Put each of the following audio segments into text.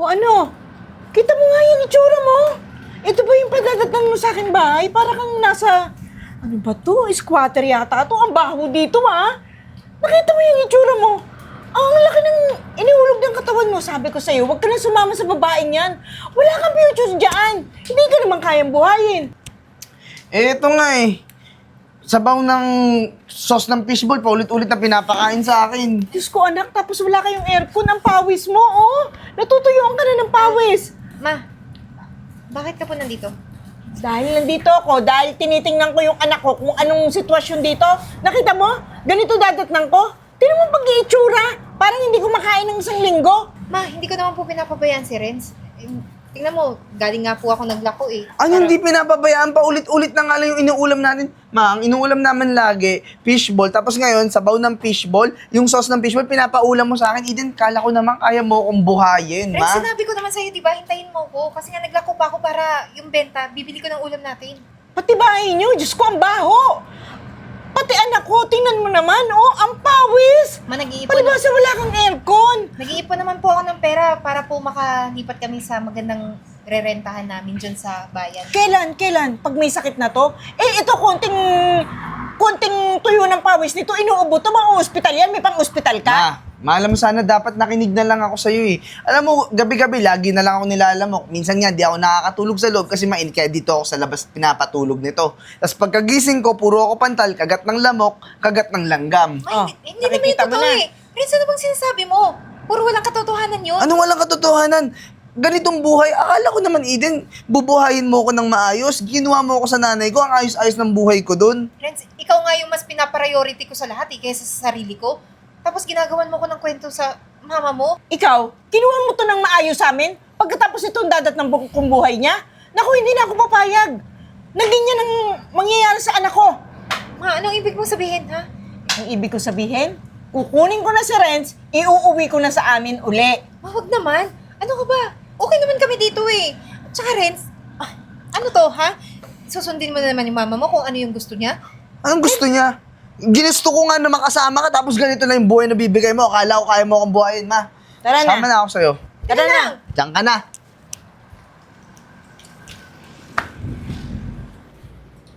O ano? Kita mo nga yung itsura mo. Ito ba yung padadatnan mo sa akin bahay? Para kang nasa... Ano ba to? Squatter yata ito. Ang baho dito ah. Nakita mo yung itsura mo. Ang laki ng inihulog ng katawan mo. Sabi ko sa'yo, huwag ka na sumama sa babaeng yan. Wala kang future dyan. Hindi ka naman kayang buhayin. Eh, ito nga eh. Sabaw ng sauce ng fishball, paulit-ulit na pinapakain sa akin. Diyos ko anak, tapos wala kayong aircon. Ang pawis mo, oh. Natutuyuan ka na ng pawis. Ma, bakit ka po nandito? Dahil nandito ako, dahil tinitingnan ko yung anak ko kung anong sitwasyon dito. Nakita mo? Ganito dadatnan ko. Tingnan mo pag-iitsura. Parang hindi ko makain ng isang linggo. Ma, hindi ko naman po pinapabayaan si Renz. Tingnan mo, galing nga po ako naglako eh. Ang hindi pinapabayaan, paulit-ulit na nga lang yung inuulam natin. Ma, ang inuulam naman lagi, fishball. Tapos ngayon, sabaw ng fishball, yung sauce ng fishball, pinapaulam mo sa akin. Eden, kala ko naman kaya mo akong buhayin, Renz, ma. sinabi ko naman sa'yo, di ba? Hintayin mo ko. Kasi nga naglako pa ako para yung benta, bibili ko ng ulam natin. Pati bahay niyo, Diyos ko, ang baho. Pati anak ko, tingnan mo naman, oh, ang pawis. Ma, nag-iipon. Palibasa wala kang aircon. Nag-iipon naman po ako ng pera para po makalipat kami sa magandang rerentahan namin dyan sa bayan. Kailan? Pag may sakit na to? Eh, ito, konting tuyo ng pawis nito, inuubo to, mga ospital yan, may pang-ospital ka? Alam mo sana dapat nakinig na lang ako sa'yo eh. Alam mo, gabi-gabi lagi na lang ako nilalamok. Minsan nga, di ako nakakatulog sa loob kasi mainit kaya dito ako sa labas pinapatulog nito. Tapos pagkagising ko, puro ako pantal, kagat ng lamok, kagat ng langgam. Oh, Ma, hindi naman yung nakikita mo totoo na. eh. Renz, ano bang sinasabi mo? Puro walang katotohanan yun. Anong walang katotohanan? Ganitong buhay, akala ko naman, Eden, bubuhayin mo ko ng maayos. Ginawa mo ako sa nanay ko, ang ayos-ayos ng buhay ko dun. Renz, ikaw nga yung mas pinapriority ko sa lahat eh, kaysa sa sarili ko. Tapos ginagawan mo ko ng kwento sa mama mo. Ikaw, kinuha mo to ng maayos sa amin? Pagkatapos itong dadat ng kung buhay niya? Naku, hindi na ako papayag. Naging ang mangyayari sa anak ko. Ma, anong ibig mong sabihin, ha? Ang ibig ko sabihin, kukunin ko na si Renz, iuuwi ko na sa amin uli. Ma, wag naman. Ano ka ba? Okay naman kami dito eh. Tsaka Renz, ano to, ha? Susundin mo na naman yung mama mo kung ano yung gusto niya? Anong gusto niya? Ginusto ko nga na makasama ka, tapos ganito na yung buhay na bibigay mo. Akala ko kaya mo akong buhayin, ma. Tara na. Sama na ako sa'yo. Tara na. Diyan ka na.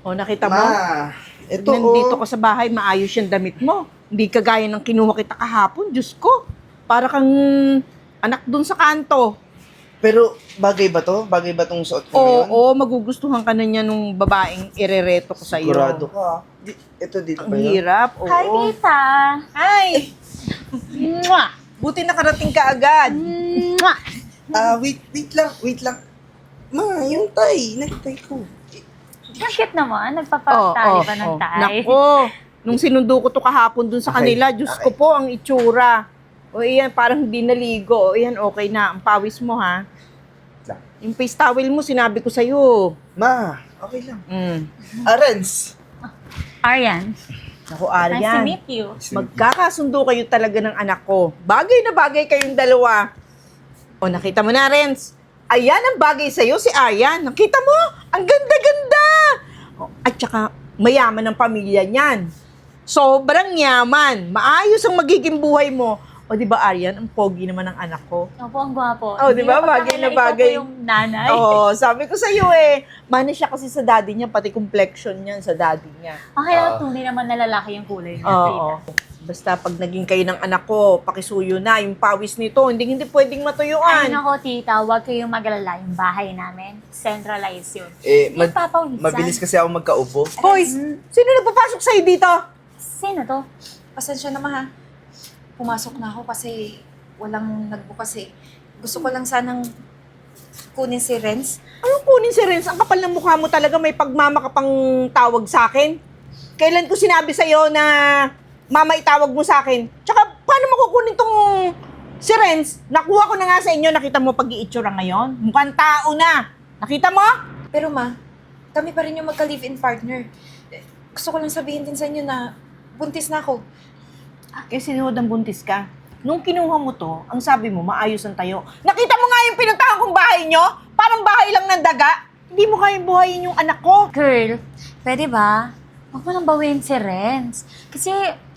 O, nakita mo? Ma, ito Nandito oh. ka sa bahay, maayos yung damit mo. Hindi kagaya ng kinuha kita kahapon, Diyos ko. Para kang anak dun sa kanto. Pero bagay ba to? Bagay ba tong suot ko ngayon? Oo, magugustuhan ka na niya nung babaeng irereto ko sa iyo. Sigurado ka. Ito dito Ang ba yun? hirap, oo. Hi, Tita! Hi! Mwah! Buti nakarating ka agad. Mwah! Wait lang. Ma, yung tay, nag-tay ko. Ang cute naman. Nagpapatali pa ng tay. Nako, nung sinundo ko to kahapon dun sa Okay, kanila, Diyos ko po, ang itsura. O iyan, parang hindi naligo. O iyan, okay na. Ang pawis mo, ha? Lang. Yung face towel mo, sinabi ko sa'yo. Ma, okay lang. Renz. Aryan. Naku, Nice to Aryan. meet you. Magkakasundo kayo talaga ng anak ko. Bagay na bagay kayong dalawa. O, nakita mo na, Renz. Ayan ang bagay sa'yo, si Aryan. Nakita mo? Ang ganda-ganda! O, at saka, mayaman ang pamilya niyan. Sobrang yaman. Maayos ang magiging buhay mo. O, di ba, Aryan? Ang pogi naman ng anak ko. Opo, ang gwapo. Oh, di ba? Bagay na bagay. Ikaw po yung nanay. Oo, sabi ko sa'yo eh. Mana siya kasi sa daddy niya, pati complexion niyan sa daddy niya. Kaya tunay naman na lalaki yung kulay niya, Oo. Tita. Basta pag naging kayo ng anak ko, pakisuyo na yung pawis nito. Hindi pwedeng Ay, matuyuan. nako, Tita. Huwag kayong magalala. Yung bahay namin, centralized yun. Nagpapawisan. Mabilis kasi ako magkaupo. Hoy, sino nagpapasok sa'yo dito? Sino to? Pasensya naman ha. Pumasok na ako kasi walang nagbukas eh. Gusto ko lang sanang kunin si Renz. Anong kunin si Renz? Ang kapal ng mukha mo talaga, may pagmamakapang tawag sa akin. Kailan ko sinabi sa'yo na mama itawag mo sa akin? Tsaka, paano makukunin tong si Renz? Nakuha ko na nga sa inyo, nakita mo pag-iitsura ngayon? Mukhang tao na. Nakita mo? Pero ma, kami pa rin yung magka-live-in partner. Gusto ko lang sabihin din sa inyo na buntis na ako. Kasi sinod ang buntis ka. Nung kinuha mo to, ang sabi mo, maayos ang tayo. Nakita mo nga yung pinuntahan kong bahay nyo? Parang bahay lang ng daga. Hindi mo kayang buhayin yung anak ko. Girl, pwede ba? Huwag mo nang bawiin si Renz. Kasi,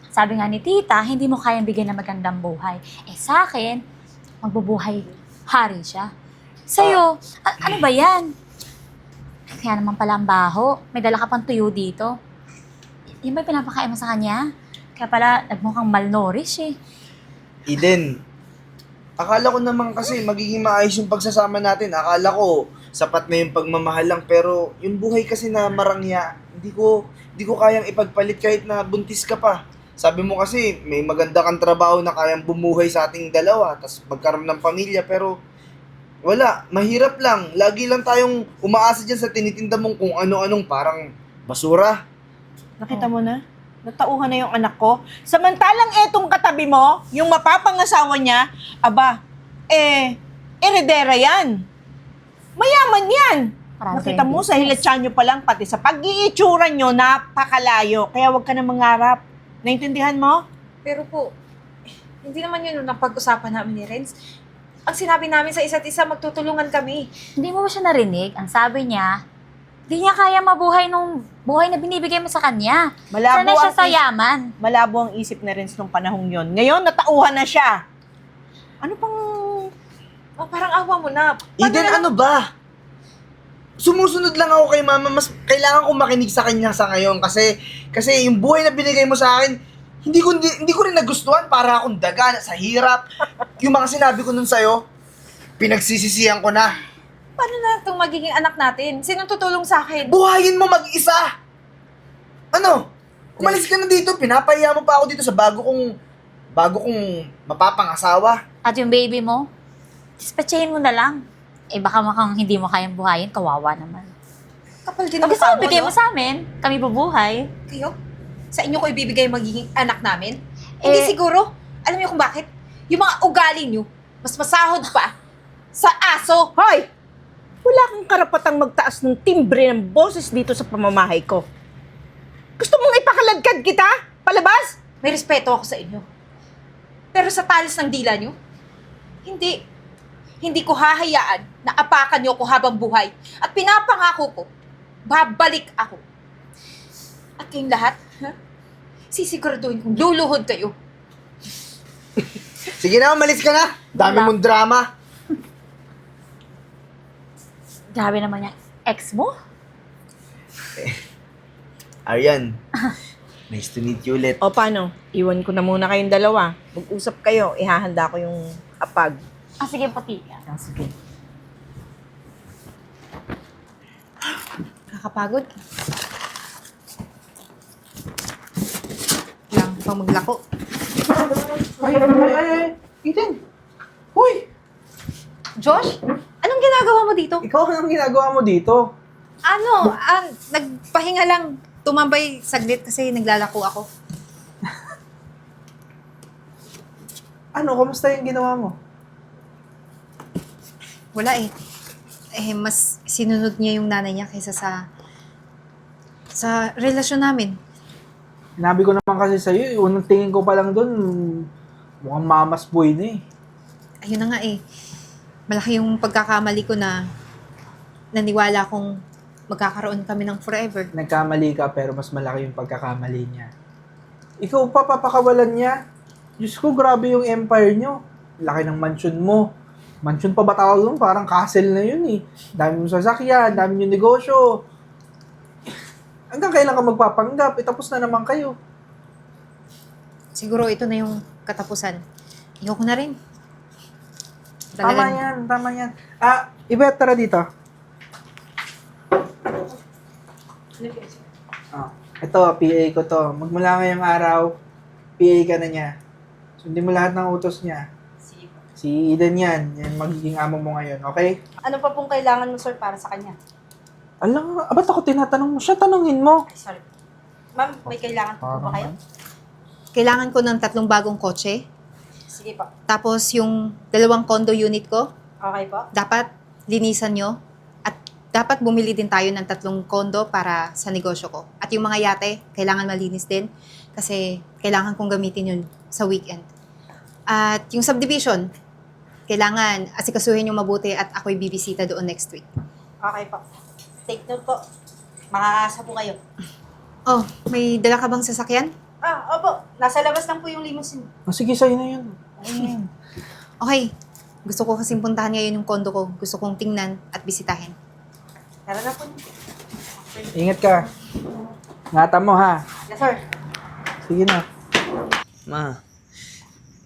sabi nga ni Tita, hindi mo kayang bigyan ng magandang buhay. Eh sa akin, magbubuhay hari siya. Sa'yo, ano ba yan? Kaya naman pala ang baho. May dala ka pang tuyo dito. Yan ba yung pinapakain mo sa kanya? Kaya pala, nagmukhang malnourished eh. Eden, akala ko naman kasi magiging maayos yung pagsasama natin. Akala ko sapat na yung pagmamahal lang, pero yung buhay kasi na marangya, hindi ko kayang ipagpalit kahit na buntis ka pa. Sabi mo kasi may maganda kang trabaho na kayang bumuhay sa ating dalawa, tas magkaroon ng pamilya, pero wala, mahirap lang. Lagi lang tayong umaasa dyan sa tinitinda mong kung ano-anong parang basura. Nakita mo na? Natauhan na yung anak ko. Samantalang etong katabi mo, yung mapapangasawa niya, aba, eredera yan. Mayaman yan. Marami Nakita kayong mo, sa hilatsyan nyo pa lang, pati sa pag-iitsura nyo, napakalayo. Kaya huwag ka na mangarap. Naintindihan mo? Pero po, hindi naman yun yung napag-usapan namin ni Renz. Ang sinabi namin sa isa't isa, magtutulungan kami. Hindi mo ba siya narinig? Ang sabi niya, di niya kaya mabuhay nung buhay na binibigay mo sa kanya. Malabo Sanay siya ang sa isip- yaman. Malabo ang isip na rin nung panahong yon. Ngayon, natauhan na siya. Ano pang... Oh, parang awa mo na. Eden, ano ba? Sumusunod lang ako kay mama, mas kailangan ko makinig sa kanya sa ngayon kasi yung buhay na binigay mo sa akin, hindi ko rin nagustuhan, para akong daga sa hirap. Yung mga sinabi ko nun sa'yo, pinagsisisihan ko na. Paano na itong magiging anak natin? Sinong tutulong sa akin? Buhayin mo mag-isa! Ano? Umalis ka na dito, pinapahiya mo pa ako dito sa bago kong mapapangasawa. At yung baby mo, dispatchahin mo na lang. Eh baka makang hindi mo kayang buhayin, kawawa naman. Kapal din Pag ang gusto mukha mo, bigay no? mo sa amin, kami bubuhay. Kayo? Sa inyo ko ibibigay magiging anak namin? Hindi siguro. Alam niyo kung bakit? Yung mga ugali niyo, mas masahod pa sa aso. Hoy! Wala kang karapatang magtaas ng timbre ng boses dito sa pamamahay ko. Gusto mong ipakaladkad kita? Palabas? May respeto ako sa inyo. Pero sa talis ng dila niyo, hindi ko hahayaan na apakan niyo ako habang buhay. At pinapangako ko, babalik ako. At kayong lahat, sisiguraduhin kong luluhod kayo. Sige na, umalis ka na. Dami mong drama. Grabe naman yung ex mo. Aryan, nice to meet you ulit. O paano? Iwan ko na muna kayong dalawa. Mag-usap kayo. Ihahanda ko yung apag. Ah, sige, pati. Sige. Nakakapagod. Lang pang maglako. Eden! Hoy! Josh, anong ginagawa mo dito? Ikaw anong ginagawa mo dito? Ano, nagpahinga lang. Tumambay saglit kasi naglalako ako. Ano, kamusta yung ginawa mo? Wala eh. Mas sinunod niya yung nanay niya kaysa sa relasyon namin. Sinabi ko naman kasi sa'yo, unang tingin ko pa lang doon, mukhang mamas boy na eh. Ayun na nga eh. Malaki yung pagkakamali ko na naniwala kong magkakaroon kami ng forever. Nagkamali ka pero mas malaki yung pagkakamali niya. Ikaw pa, papakawalan niya. Diyos ko, grabe yung empire nyo. Laki ng mansion mo. Mansion pa ba tawag doon? Parang castle na yun eh. Dami mong sasakyan, dami yung negosyo. Hanggang kailan ka magpapanggap? Tapos na naman kayo. Siguro ito na yung katapusan. Ayoko na rin. Tama yan. Ah, Ibet, tara dito. Ah, ito, PA ko to. Magmula ngayong araw, PA ka na niya. Sundin mo lahat ng utos niya. Si Eden yan. Yan magiging amo mo ngayon, okay? Ano pa pong kailangan mo, sir, para sa kanya? Alam, ba't ako tinatanong mo? Siya, tanungin mo. Ay, sorry. Ma'am, may kailangan po ba kayo? Kailangan ko ng 3 bagong kotse. Sige po. Tapos yung 2 condo unit ko, Okay po. dapat linisan nyo. At dapat bumili din tayo ng 3 condo para sa negosyo ko. At yung mga yate, kailangan malinis din. Kasi kailangan kong gamitin yun sa weekend. At yung subdivision, kailangan asikasuhin yung mabuti at ako'y bibisita doon next week. Okay po. Take note po. Makakasa po kayo. Oh, may dala ka bang sasakyan? Opo. Nasa labas lang po yung limousine. Oh, sige, sa'yo na yun. Okay. Gusto ko kasing puntahan ngayon yung kondo ko. Gusto kong tingnan at bisitahin. Tara na po. Ingat ka. Ingatan mo ha. Yes, sir. Sige na. Ma,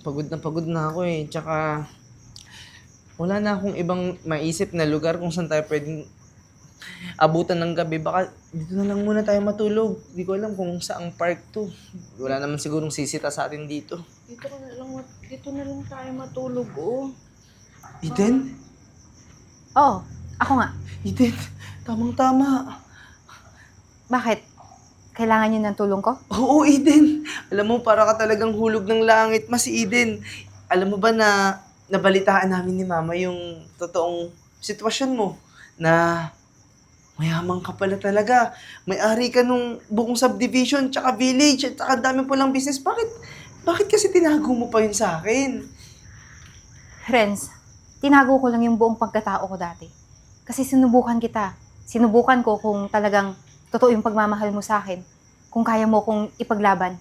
pagod na ako eh. Tsaka, wala na akong ibang maisip na lugar kung saan tayo pwedeng abutan ng gabi. Baka dito na lang muna tayo matulog. Di ko alam kung saang park to. Wala naman sigurong sisita sa atin dito. Dito na lang tayo matulog, oh. Eden? Oo, ako nga. Eden, tamang-tama. Bakit? Kailangan niyo ng tulong ko? Oo, Eden. Alam mo, para ka talagang hulog ng langit, mas si Eden. Alam mo ba na nabalitaan namin ni Mama yung totoong sitwasyon mo na mayaman ka pala talaga. May-ari ka nung buong subdivision, tsaka village, at tsaka dami po lang business. Bakit kasi tinago mo pa yun sa akin? Friends, tinago ko lang yung buong pagkatao ko dati. Kasi sinubukan kita. Sinubukan ko kung talagang totoo yung pagmamahal mo sa akin. Kung kaya mo kong ipaglaban.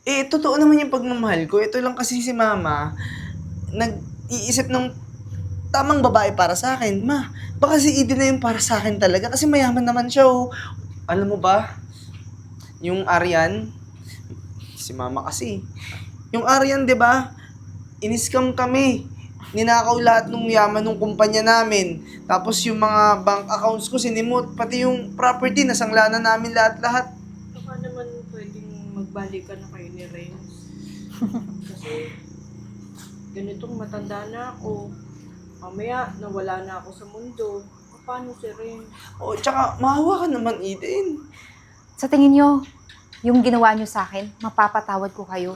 Eh, totoo naman yung pagmamahal ko. Ito lang kasi si Mama, nag-iisip ng tamang babae para sa akin. Ma, baka si Eden na yung para sa akin talaga kasi mayaman naman siya. Oh. Alam mo ba, yung Aryan, si Mama kasi. Yung Aryan, di ba, in-scam kami. Ninakaw lahat ng yaman ng kumpanya namin. Tapos yung mga bank accounts ko sinimot. Pati yung property, nasanglanan namin lahat-lahat. Baka naman pwedeng magbalikan na kayo ni Renz. Kasi ganitong matanda na ako. Mamaya, nawala na ako sa mundo. Paano si Renz? O, tsaka, maawa ka naman, Eden. Sa tingin nyo, yung ginawa nyo sa akin, mapapatawad ko kayo.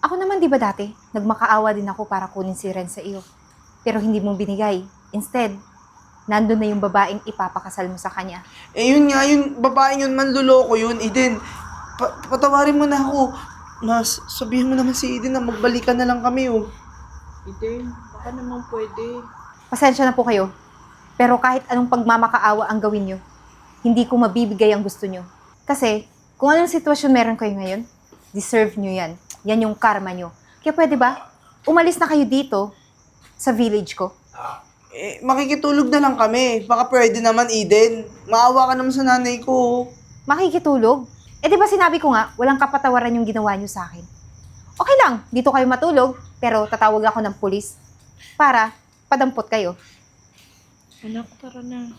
Ako naman, di ba dati, nagmakaawa din ako para kunin si Ren sa iyo. Pero hindi mo binigay. Instead, nandun na yung babaeng ipapakasal mo sa kanya. Eh yun nga, yung babaeng yun, manluloko yun, Eden. Patawarin mo na ako. Mas, sabihin mo naman si Eden na magbalikan na lang kami, oh. Eden, baka naman pwede. Pasensya na po kayo. Pero kahit anong pagmamakaawa ang gawin nyo, hindi ko mabibigay ang gusto nyo. Kasi, kung anong sitwasyon meron kayo ngayon, deserve nyo yan. Yan yung karma nyo. Kaya pwede ba, umalis na kayo dito sa village ko? Eh, makikitulog na lang kami. Baka pwede naman, Eden. Maawa ka naman sa nanay ko, oh. Makikitulog? Eh di ba sinabi ko nga, walang kapatawaran yung ginawa nyo sa akin. Okay lang, dito kayo matulog, pero tatawag ako ng pulis para padampot kayo. Anak, tara na.